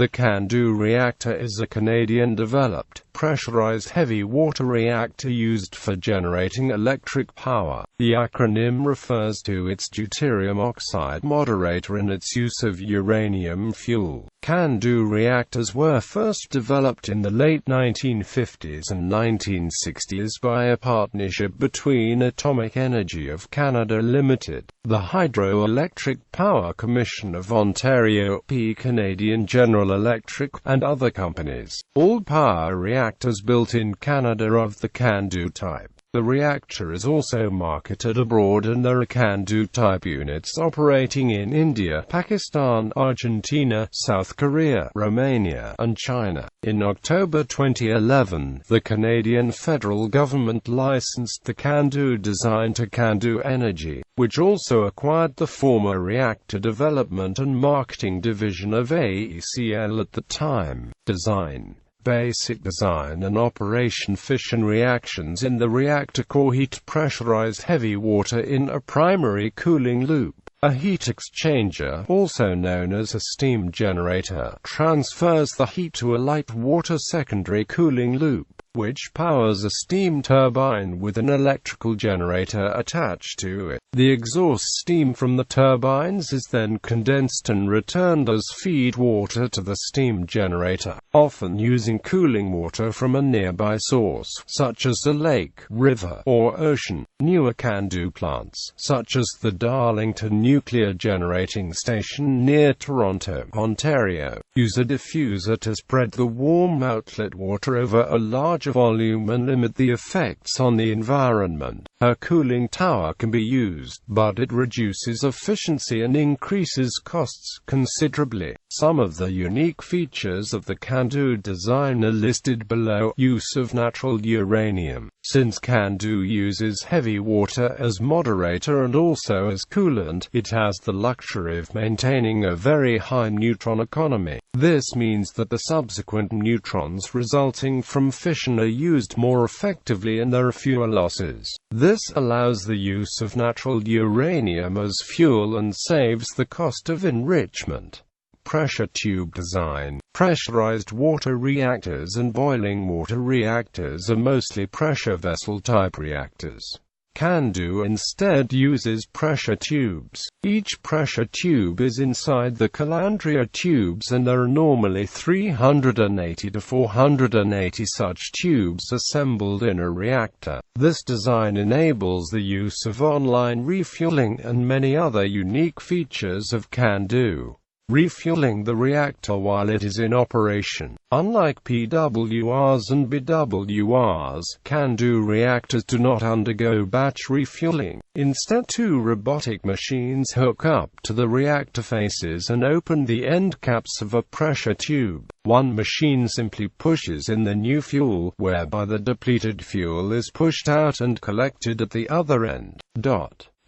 The CANDU reactor is a Canadian-developed, pressurized heavy water reactor used for generating electric power. The acronym refers to its deuterium-oxide moderator and its use of uranium fuel. CANDU reactors were first developed in the late 1950s and 1960s by a partnership between Atomic Energy of Canada Limited, the Hydroelectric Power Commission of Ontario, Canadian General Electric, and other companies. All power reactors built in Canada are of the CANDU type. The reactor is also marketed abroad, and there are CANDU-type units operating in India, Pakistan, Argentina, South Korea, Romania, and China. In October 2011, the Canadian federal government licensed the CANDU design to CANDU Energy, which also acquired the former reactor development and marketing division of AECL at the time. Design, basic design and operation: fission reactions in the reactor core heat pressurized heavy water in a primary cooling loop. A heat exchanger, also known as a steam generator, transfers the heat to a light water secondary cooling loop, which powers a steam turbine with an electrical generator attached to it. The exhaust steam from the turbines is then condensed and returned as feed water to the steam generator, often using cooling water from a nearby source, such as a lake, river, or ocean. Newer CANDU plants, such as the Darlington Nuclear Generating Station near Toronto, Ontario, use a diffuser to spread the warm outlet water over a larger volume and limit the effects on the environment. A cooling tower can be used, but it reduces efficiency and increases costs considerably. Some of the unique features of the CANDU design are listed below. Use of natural uranium. Since CANDU uses heavy water as moderator and also as coolant, it has the luxury of maintaining a very high neutron economy. This means that the subsequent neutrons resulting from fission are used more effectively and there are fewer losses. This allows the use of natural uranium as fuel and saves the cost of enrichment. Pressure tube design. Pressurized water reactors and boiling water reactors are mostly pressure vessel-type reactors. CANDU instead uses pressure tubes. Each pressure tube is inside the calandria tubes, and there are normally 380 to 480 such tubes assembled in a reactor. This design enables the use of online refueling and many other unique features of CANDU. Refueling the reactor while it is in operation. Unlike PWRs and BWRs, CANDU reactors do not undergo batch refueling. Instead, two robotic machines hook up to the reactor faces and open the end caps of a pressure tube. One machine simply pushes in the new fuel, whereby the depleted fuel is pushed out and collected at the other end.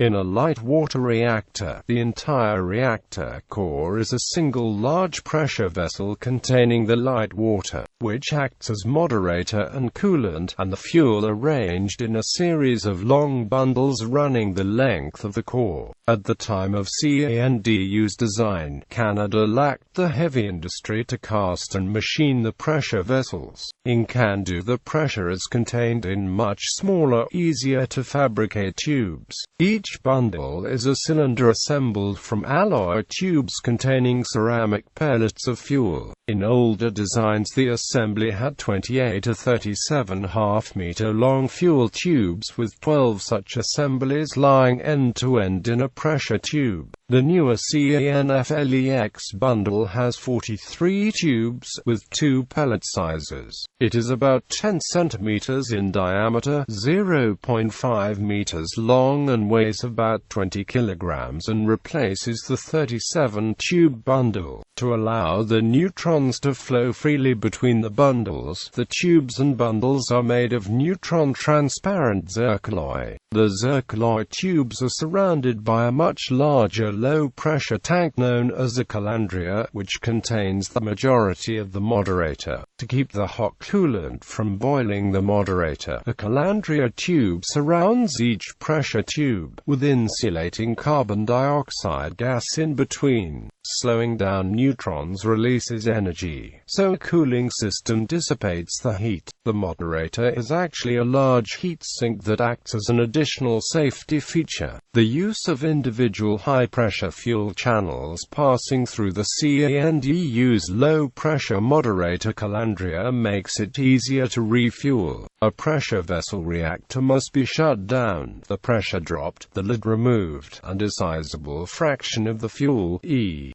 In a light water reactor, the entire reactor core is a single large pressure vessel containing the light water, which acts as moderator and coolant, and the fuel arranged in a series of long bundles running the length of the core. At the time of CANDU's design, Canada lacked the heavy industry to cast and machine the pressure vessels. In CANDU, the pressure is contained in much smaller, easier to fabricate tubes. Each bundle is a cylinder assembled from alloy tubes containing ceramic pellets of fuel. In older designs, the assembly had 28 to 37.5 meter long fuel tubes with 12 such assemblies lying end to end in a pressure tube. The newer CANFLEX bundle has 43 tubes with 2 pellet sizes. It is about 10 centimeters in diameter, 0.5 meters long, and weighs about 20 kilograms, and replaces the 37-tube bundle. To allow the neutrons to flow freely between the bundles, the tubes and bundles are made of neutron-transparent zircaloy. The zircaloy tubes are surrounded by a much larger low-pressure tank known as a calandria, which contains the majority of the moderator. To keep the hot coolant from boiling the moderator, a calandria tube surrounds each pressure tube, with insulating carbon dioxide gas in between. Slowing down neutrons releases energy, so a cooling system dissipates the heat. The moderator is actually a large heat sink that acts as an additional safety feature. The use of individual high-pressure fuel channels passing through the CANDU's low-pressure moderator calandria makes it easier to refuel. A pressure vessel reactor must be shut down, the pressure dropped, the lid removed, and a sizable fraction of the fuel, e.g.,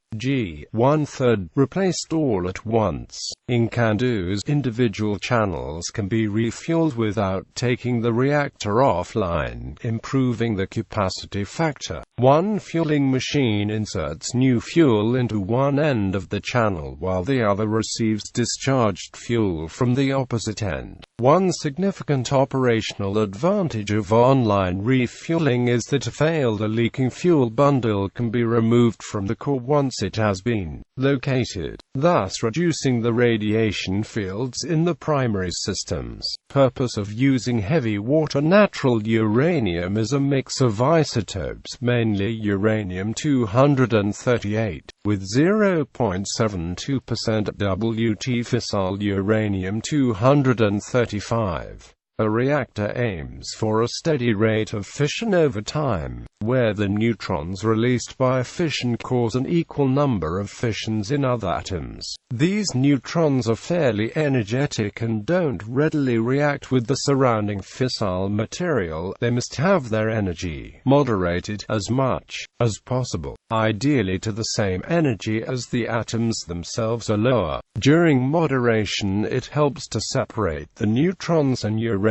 1/3, replaced all at once. In CANDUs, individual channels can be refueled without taking the reactor offline, improving the capacity factor. One fueling machine inserts new fuel into one end of the channel while the other receives discharged fuel from the opposite end. One significant operational advantage of online refueling is that a failed or leaking fuel bundle can be removed from the core once it has been located, thus reducing the radiation fields in the primary systems. Purpose of using heavy water natural uranium is a mix of isotopes, mainly uranium-238, with 0.72% WT fissile uranium-235. A reactor aims for a steady rate of fission over time, where the neutrons released by fission cause an equal number of fissions in other atoms. These neutrons are fairly energetic and don't readily react with the surrounding fissile material. They must have their energy moderated as much as possible, ideally to the same energy as the atoms themselves or lower. During moderation, it helps to separate the neutrons and uranium,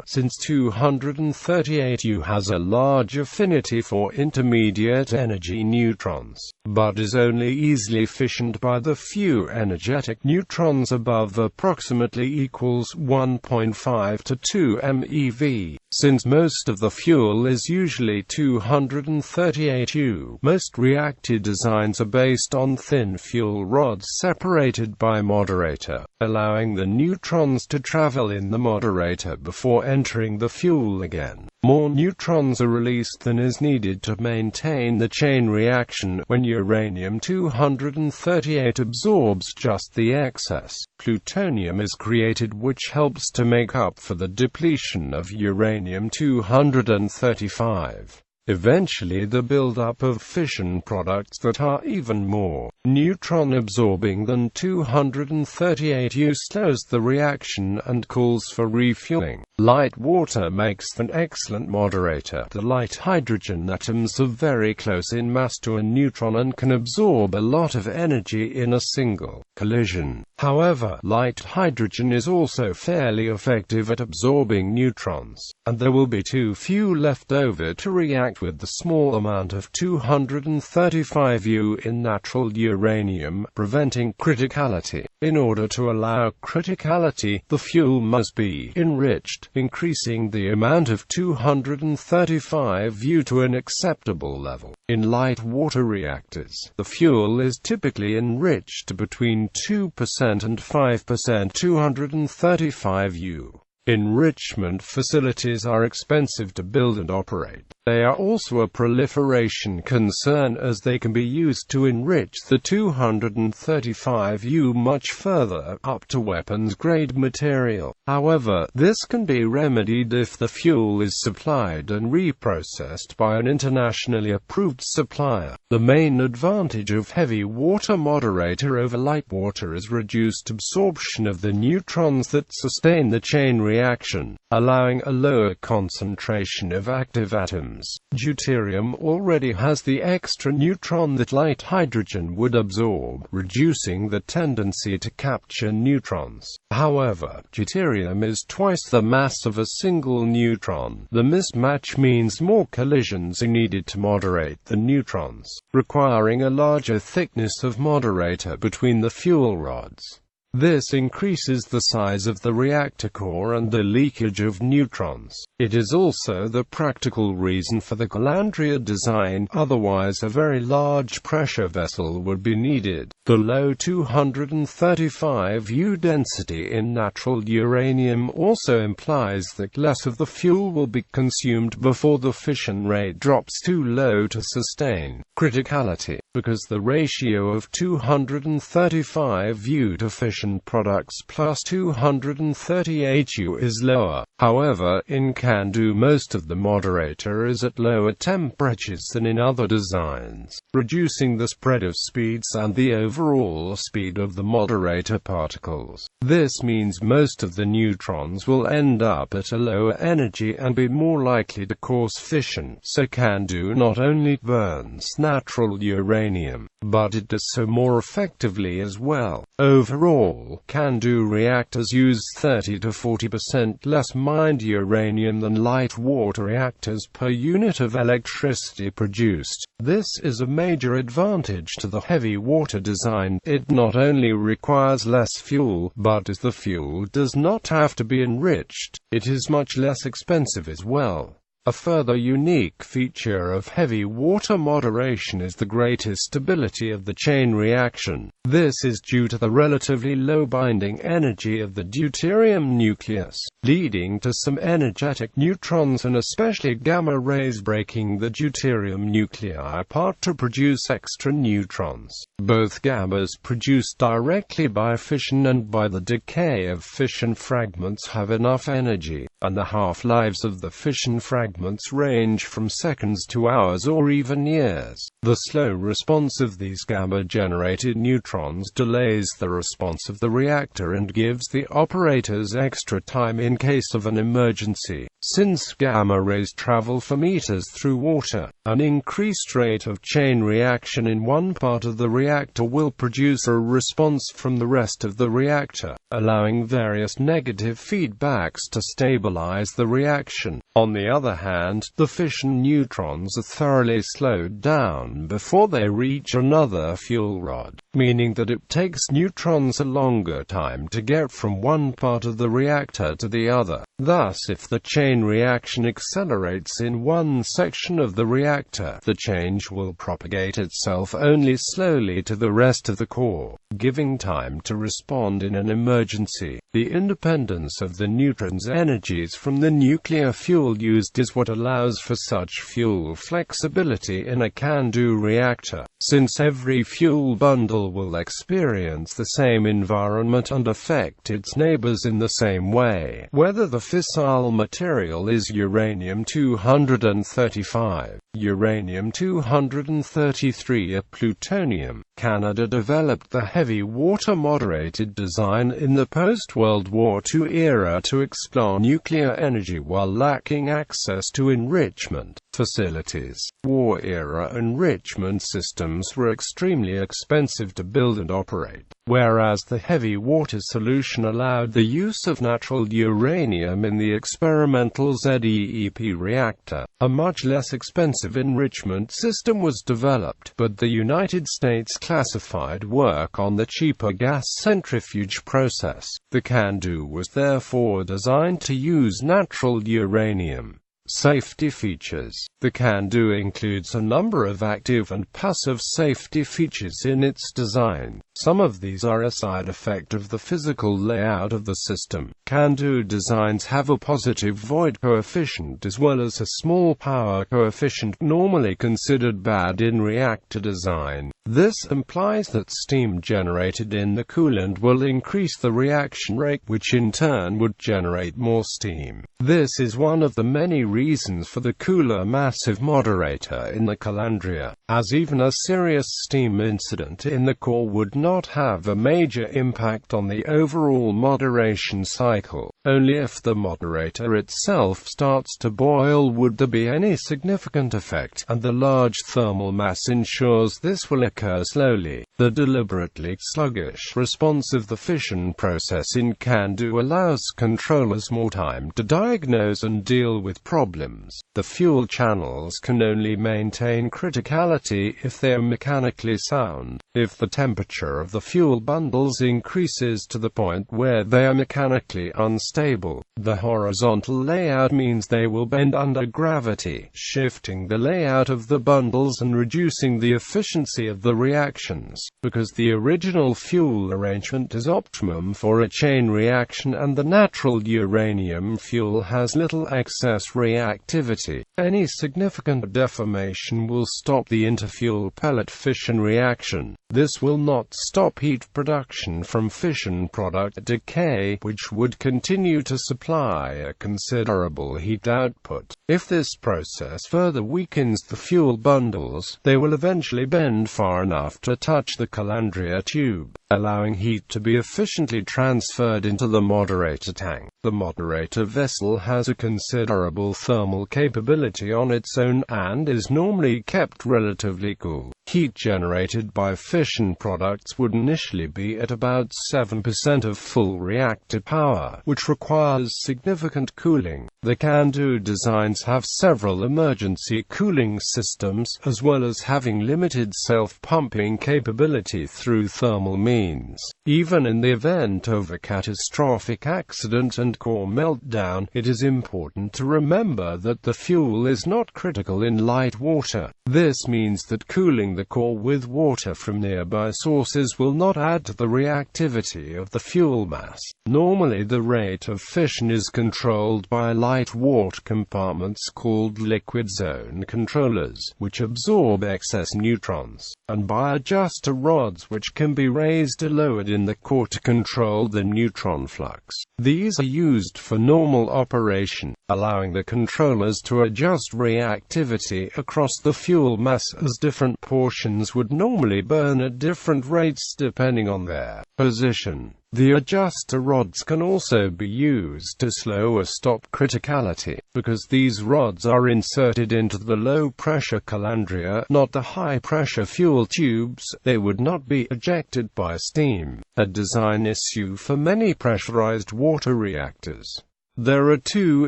since 238U has a large affinity for intermediate energy neutrons, but is only easily fissioned by the few energetic neutrons above approximately equals 1.5 to 2 MeV. Since most of the fuel is usually 238U, most reactor designs are based on thin fuel rods separated by moderator, allowing the neutrons to travel in the moderator before entering the fuel again. More neutrons are released than is needed to maintain the chain reaction. When uranium-238 absorbs just the excess, plutonium is created, which helps to make up for the depletion of uranium-235. Eventually, the buildup of fission products that are even more neutron-absorbing than 238U slows the reaction and calls for refueling. Light water makes an excellent moderator. The light hydrogen atoms are very close in mass to a neutron and can absorb a lot of energy in a single collision. However, light hydrogen is also fairly effective at absorbing neutrons, and there will be too few left over to react with the small amount of 235U in natural uranium, preventing criticality. In order to allow criticality, the fuel must be enriched, increasing the amount of 235U to an acceptable level. In light water reactors, the fuel is typically enriched between 2% and 5% 235U. Enrichment facilities are expensive to build and operate. They are also a proliferation concern, as they can be used to enrich the 235U much further, up to weapons-grade material. However, this can be remedied if the fuel is supplied and reprocessed by an internationally approved supplier. The main advantage of heavy water moderator over light water is reduced absorption of the neutrons that sustain the chain reaction, allowing a lower concentration of active atoms. Deuterium already has the extra neutron that light hydrogen would absorb, reducing the tendency to capture neutrons. However, deuterium is twice the mass of a single neutron. The mismatch means more collisions are needed to moderate the neutrons, requiring a larger thickness of moderator between the fuel rods. This increases the size of the reactor core and the leakage of neutrons. It is also the practical reason for the Calandria design, otherwise a very large pressure vessel would be needed. The low 235 U density in natural uranium also implies that less of the fuel will be consumed before the fission rate drops too low to sustain criticality, because the ratio of 235 U to fission products plus 238 U is lower. However, in CANDU most of the moderator is at lower temperatures than in other designs, reducing the spread of speeds and the overall speed of the moderator particles. This means most of the neutrons will end up at a lower energy and be more likely to cause fission. So CANDU not only burns natural uranium, but it does so more effectively as well. Overall, CANDU reactors use 30 to 40% less mined uranium than light water reactors per unit of electricity produced. This is a major advantage to the heavy water design. It not only requires less fuel, but as the fuel does not have to be enriched, it is much less expensive as well. A further unique feature of heavy water moderation is the greater stability of the chain reaction. This is due to the relatively low binding energy of the deuterium nucleus, leading to some energetic neutrons and especially gamma rays breaking the deuterium nuclei apart to produce extra neutrons. Both gammas produced directly by fission and by the decay of fission fragments have enough energy, and the half-lives of the fission fragments range from seconds to hours or even years. The slow response of these gamma-generated neutrons delays the response of the reactor and gives the operators extra time in case of an emergency. Since gamma rays travel for meters through water, an increased rate of chain reaction in one part of the reactor will produce a response from the rest of the reactor, allowing various negative feedbacks to stabilize the reaction. On the other hand, the fission neutrons are thoroughly slowed down before they reach another fuel rod, meaning that it takes neutrons a longer time to get from one part of the reactor to the other. Thus, if the chain reaction accelerates in one section of the reactor, the change will propagate itself only slowly to the rest of the core, giving time to respond in an emergency. The independence of the neutron's energies from the nuclear fuel used is what allows for such fuel flexibility in a CANDU reactor, since every fuel bundle will experience the same environment and affect its neighbors in the same way, whether the fissile material is uranium-235, uranium-233 or plutonium. Canada developed the heavy water moderated design in the post-World War II era to explore nuclear energy while lacking access to enrichment facilities. War-era enrichment systems were extremely expensive to build and operate, whereas the heavy water solution allowed the use of natural uranium in the experimental ZEEP reactor. A much less expensive enrichment system was developed, but the United States classified work on the cheaper gas centrifuge process. The CANDU was therefore designed to use natural uranium. Safety features. The CANDU includes a number of active and passive safety features in its design. Some of these are a side effect of the physical layout of the system. CANDU designs have a positive void coefficient as well as a small power coefficient, normally considered bad in reactor design. This implies that steam generated in the coolant will increase the reaction rate, which in turn would generate more steam. This is one of the many reasons for the cooler massive moderator in the Calandria, as even a serious steam incident in the core would not have a major impact on the overall moderation cycle. Only if the moderator itself starts to boil would there be any significant effect, and the large thermal mass ensures this will occur slowly. The deliberately sluggish response of the fission process in CANDU allows controllers more time to diagnose and deal with problems problems. The fuel channels can only maintain criticality if they are mechanically sound. If the temperature of the fuel bundles increases to the point where they are mechanically unstable, the horizontal layout means they will bend under gravity, shifting the layout of the bundles and reducing the efficiency of the reactions. Because the original fuel arrangement is optimum for a chain reaction and the natural uranium fuel has little excess reactivity, any significant deformation will stop the interfuel pellet fission reaction. This will not stop heat production from fission product decay, which would continue to supply a considerable heat output. If this process further weakens the fuel bundles, they will eventually bend far enough to touch the calandria tube, allowing heat to be efficiently transferred into the moderator tank. The moderator vessel has a considerable thermal capability on its own, and is normally kept relatively cool. Heat generated by fission products would initially be at about 7% of full reactor power, which requires significant cooling. The CANDU designs have several emergency cooling systems, as well as having limited self-pumping capability through thermal means. Even in the event of a catastrophic accident and core meltdown, it is important to remember that the fuel is not critical in light water. This means that cooling the core with water from nearby sources will not add to the reactivity of the fuel mass. Normally the rate of fission is controlled by light water compartments called liquid zone controllers, which absorb excess neutrons, and by adjuster rods which can be raised or lowered in the core to control the neutron flux. These are used for normal operation, allowing the controllers to adjust reactivity across the fuel mass as different portions would normally burn at different rates depending on their position. The adjuster rods can also be used to slow or stop criticality. Because these rods are inserted into the low-pressure calandria, not the high-pressure fuel tubes, they would not be ejected by steam, a design issue for many pressurized water reactors. There are two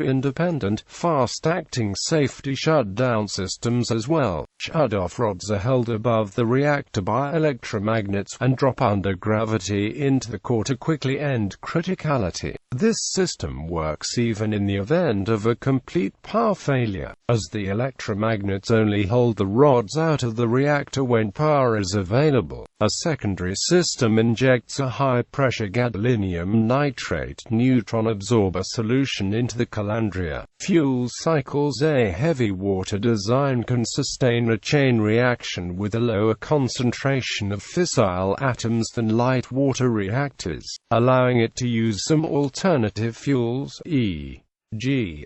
independent, fast-acting safety shutdown systems as well. Shut-off rods are held above the reactor by electromagnets and drop under gravity into the core to quickly end criticality. This system works even in the event of a complete power failure, as the electromagnets only hold the rods out of the reactor when power is available. A secondary system injects a high-pressure gadolinium nitrate neutron absorber solution into the calandria. Fuel cycles. A heavy water design can sustain a chain reaction with a lower concentration of fissile atoms than light water reactors, allowing it to use some alternative fuels, e.g.,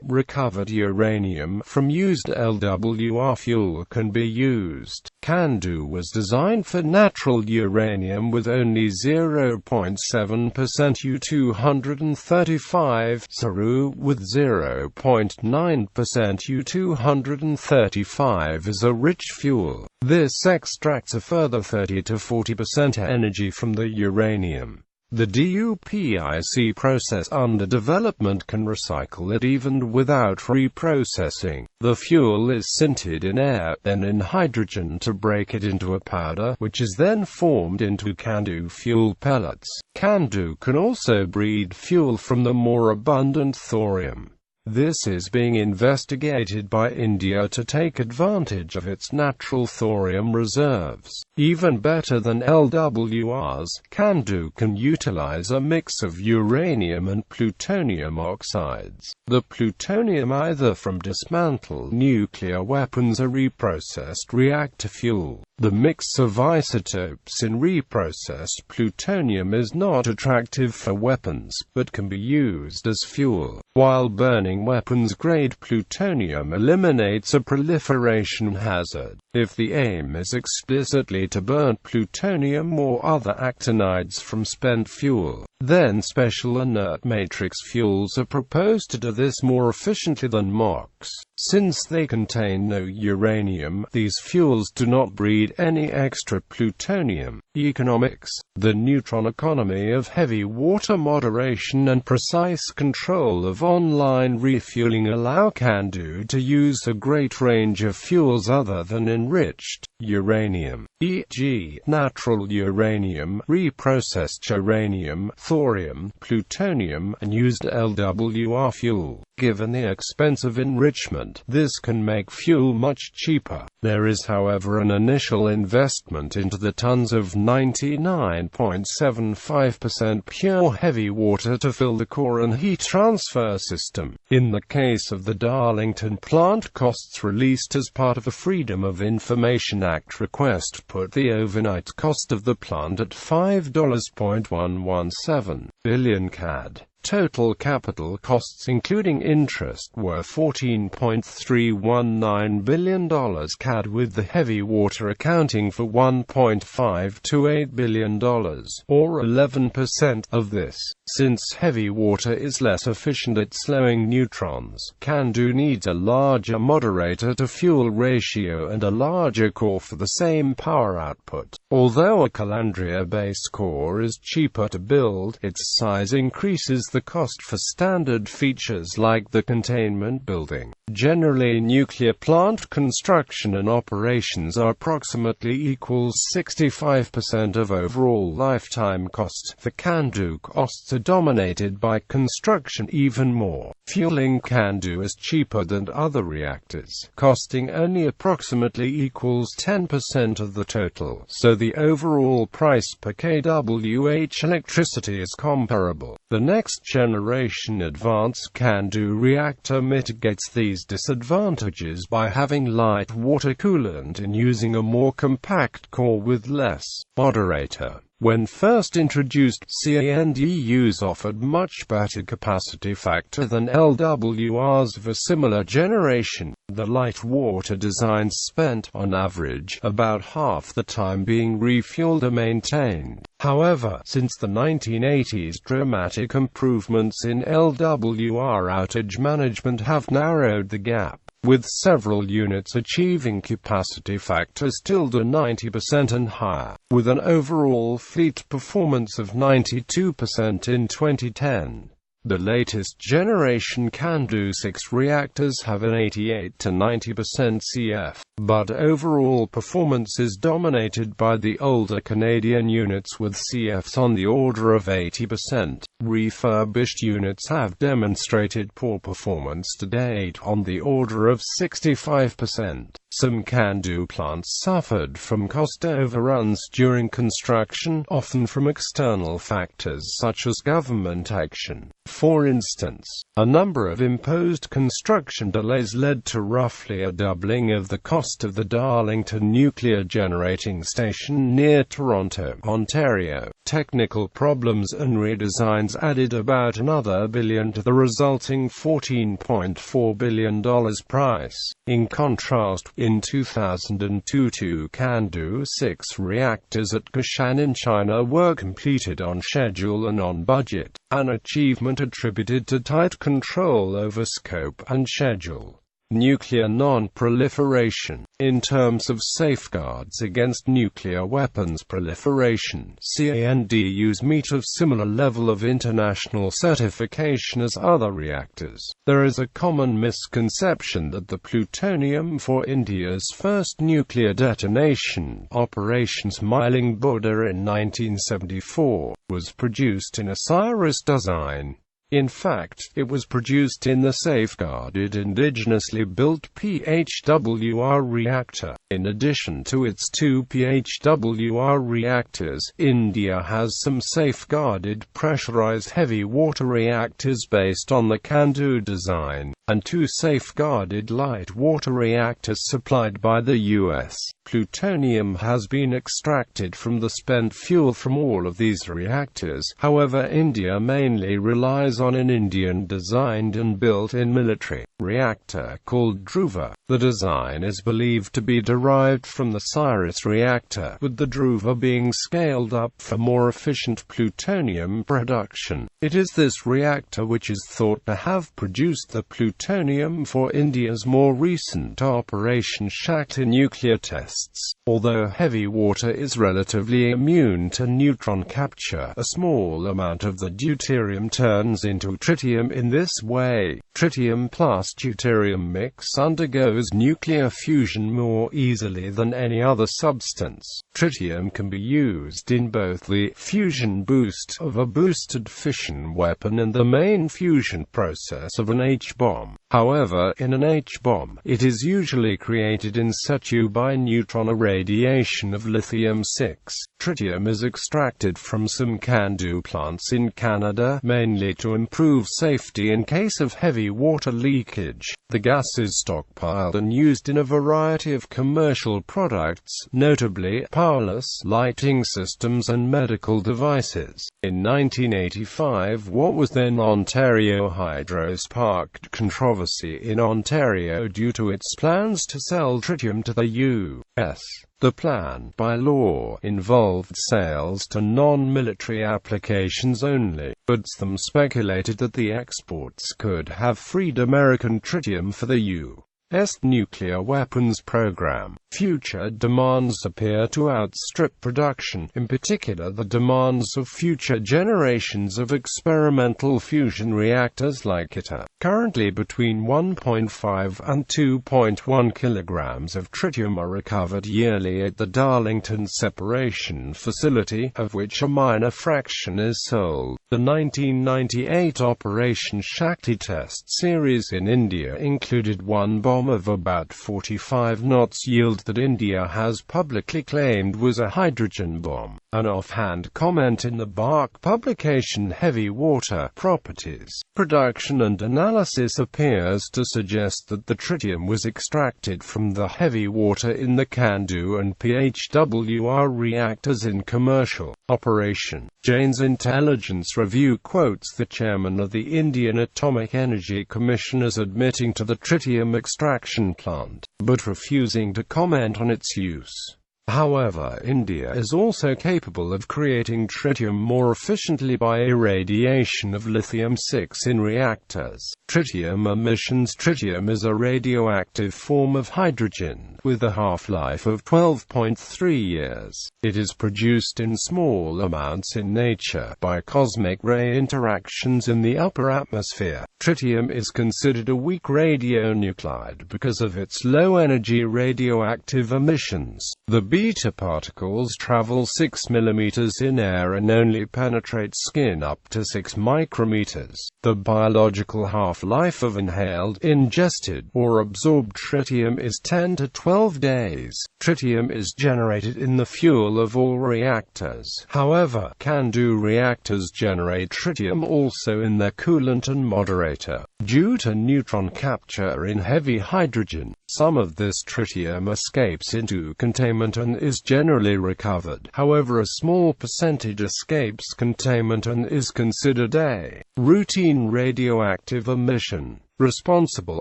recovered uranium from used LWR fuel can be used. CANDU was designed for natural uranium with only 0.7% U-235, Saru with 0.9% U-235 as a rich fuel. This extracts a further 30 to 40% energy from the uranium. The DUPIC process under development can recycle it even without reprocessing. The fuel is sintered in air, then in hydrogen to break it into a powder, which is then formed into CANDU fuel pellets. CANDU can also breed fuel from the more abundant thorium. This is being investigated by India to take advantage of its natural thorium reserves. Even better than LWRs, CANDU can utilize a mix of uranium and plutonium oxides. The plutonium either from dismantled nuclear weapons or reprocessed reactor fuel. The mix of isotopes in reprocessed plutonium is not attractive for weapons, but can be used as fuel. While burning weapons-grade plutonium eliminates a proliferation hazard. If the aim is explicitly to burn plutonium or other actinides from spent fuel, then special inert matrix fuels are proposed to do this more efficiently than MOX. Since they contain no uranium, these fuels do not breed any extra plutonium. Economics. The neutron economy of heavy water moderation and precise control of online refueling allow CANDU to use a great range of fuels other than enriched uranium, e.g., natural uranium, reprocessed uranium, thorium, plutonium, and used LWR fuel. Given the expense of enrichment, this can make fuel much cheaper. There is, however, an initial investment into the tons of 99.75% pure heavy water to fill the core and heat transfer system. In the case of the Darlington plant, costs released as part of the Freedom of Information Act request put the overnight cost of the plant at $5.117 billion CAD. Total capital costs including interest were $14.319 billion CAD, with the heavy water accounting for $1.528 billion, or 11% of this. Since heavy water is less efficient at slowing neutrons, CANDU needs a larger moderator to fuel ratio and a larger core for the same power output. Although a calandria-based core is cheaper to build, its size increases the cost for standard features like the containment building. Generally, nuclear plant construction and operations are approximately equals 65% of overall lifetime costs. The CANDU costs are dominated by construction even more. Fueling CANDU is cheaper than other reactors, costing only approximately equals 10% of the total, so the overall price per kWh electricity is comparable. The next generation advanced CANDU reactor mitigates these disadvantages by having light water coolant and using a more compact core with less moderator. When first introduced, CANDUs offered much better capacity factor than LWRs of a similar generation. The light water designs spent, on average, about half the time being refueled or maintained. However, since the 1980s, dramatic improvements in LWR outage management have narrowed the gap, with several units achieving capacity factors tilde 90% and higher, with an overall fleet performance of 92% in 2010. The latest generation CANDU 6 reactors have an 88 to 90% CF, but overall performance is dominated by the older Canadian units with CFs on the order of 80%. Refurbished units have demonstrated poor performance to date on the order of 65%. Some CANDU plants suffered from cost overruns during construction, often from external factors such as government action. For instance, a number of imposed construction delays led to roughly a doubling of the cost of the Darlington nuclear generating station near Toronto, Ontario. Technical problems and redesigns added about another $1 billion to the resulting $14.4 billion price. In contrast, in 2002, 2 CANDU 6 reactors at Kashan in China were completed on schedule and on budget, an achievement attributed to tight control over scope and schedule. Nuclear non-proliferation. In terms of safeguards against nuclear weapons proliferation, CANDUs meet a similar level of international certification as other reactors. There is a common misconception that the plutonium for India's first nuclear detonation, Operation Smiling Buddha in 1974, was produced in a Cyrus design. In fact, it was produced in the safeguarded indigenously built PHWR reactor. In addition to its 2 PHWR reactors, India has some safeguarded pressurized heavy water reactors based on the CANDU design, and 2 safeguarded light water reactors supplied by the U.S. Plutonium has been extracted from the spent fuel from all of these reactors. However, India mainly relies on an Indian-designed and built-in military reactor called Dhruva. The design is believed to be derived from the Cyrus reactor, with the Dhruva being scaled up for more efficient plutonium production. It is this reactor which is thought to have produced the plutonium plutonium for India's more recent Operation Shakti nuclear tests. Although heavy water is relatively immune to neutron capture, a small amount of the deuterium turns into tritium in this way. Tritium plus deuterium mix undergoes nuclear fusion more easily than any other substance. Tritium can be used in both the fusion boost of a boosted fission weapon and the main fusion process of an H-bomb. However, in an H-bomb, it is usually created in situ by neutron irradiation of lithium-6. Tritium is extracted from some CANDU plants in Canada, mainly to improve safety in case of heavy water leakage. The gas is stockpiled and used in a variety of commercial products, notably powerless lighting systems and medical devices. In 1985, what was then Ontario Hydro sparked controversy in Ontario due to its plans to sell tritium to the U.S. The plan, by law, involved sales to non-military applications only, but some speculated that the exports could have freed American tritium for the U.S. nuclear weapons program. Future demands appear to outstrip production, in particular the demands of future generations of experimental fusion reactors like ITER. Currently between 1.5 and 2.1 kilograms of tritium are recovered yearly at the Darlington Separation Facility, of which a minor fraction is sold. The 1998 Operation Shakti test series in India included one bomb of about 45 knots yield that India has publicly claimed was a hydrogen bomb. An offhand comment in the Bach publication Heavy Water Properties, Production and Analysis appears to suggest that the tritium was extracted from the heavy water in the CANDU and PHWR reactors in commercial operation. Jane's Intelligence Review quotes the chairman of the Indian Atomic Energy Commission as admitting to the tritium extraction plant, but refusing to comment on its use. However, India is also capable of creating tritium more efficiently by irradiation of lithium-6 in reactors. Tritium emissions. Tritium is a radioactive form of hydrogen, with a half-life of 12.3 years. It is produced in small amounts in nature, by cosmic ray interactions in the upper atmosphere. Tritium is considered a weak radionuclide because of its low-energy radioactive emissions. The beta particles travel 6 mm in air and only penetrate skin up to 6 micrometers. The biological half-life of inhaled, ingested, or absorbed tritium is 10 to 12 days. Tritium is generated in the fuel of all reactors. However, CANDU reactors generate tritium also in their coolant and moderator. Due to neutron capture in heavy hydrogen, some of this tritium escapes into containment and is generally recovered. However, a small percentage escapes containment and is considered a routine radioactive emission. Responsible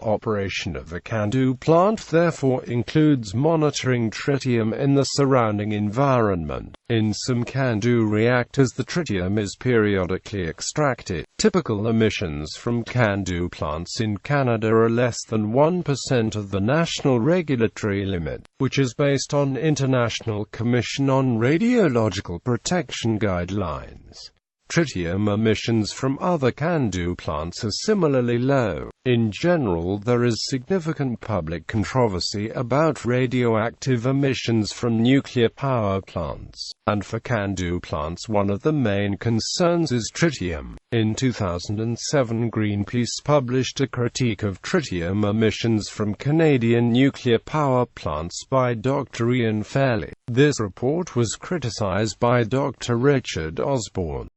operation of a CANDU plant therefore includes monitoring tritium in the surrounding environment. In some CANDU reactors the tritium is periodically extracted. Typical emissions from CANDU plants in Canada are less than 1% of the national regulatory limit, which is based on International Commission on Radiological Protection guidelines. Tritium emissions from other CANDU plants are similarly low. In general, there is significant public controversy about radioactive emissions from nuclear power plants, and for CANDU plants one of the main concerns is tritium. In 2007, Greenpeace published a critique of tritium emissions from Canadian nuclear power plants by Dr. Ian Fairley. This report was criticized by Dr. Richard Osborne,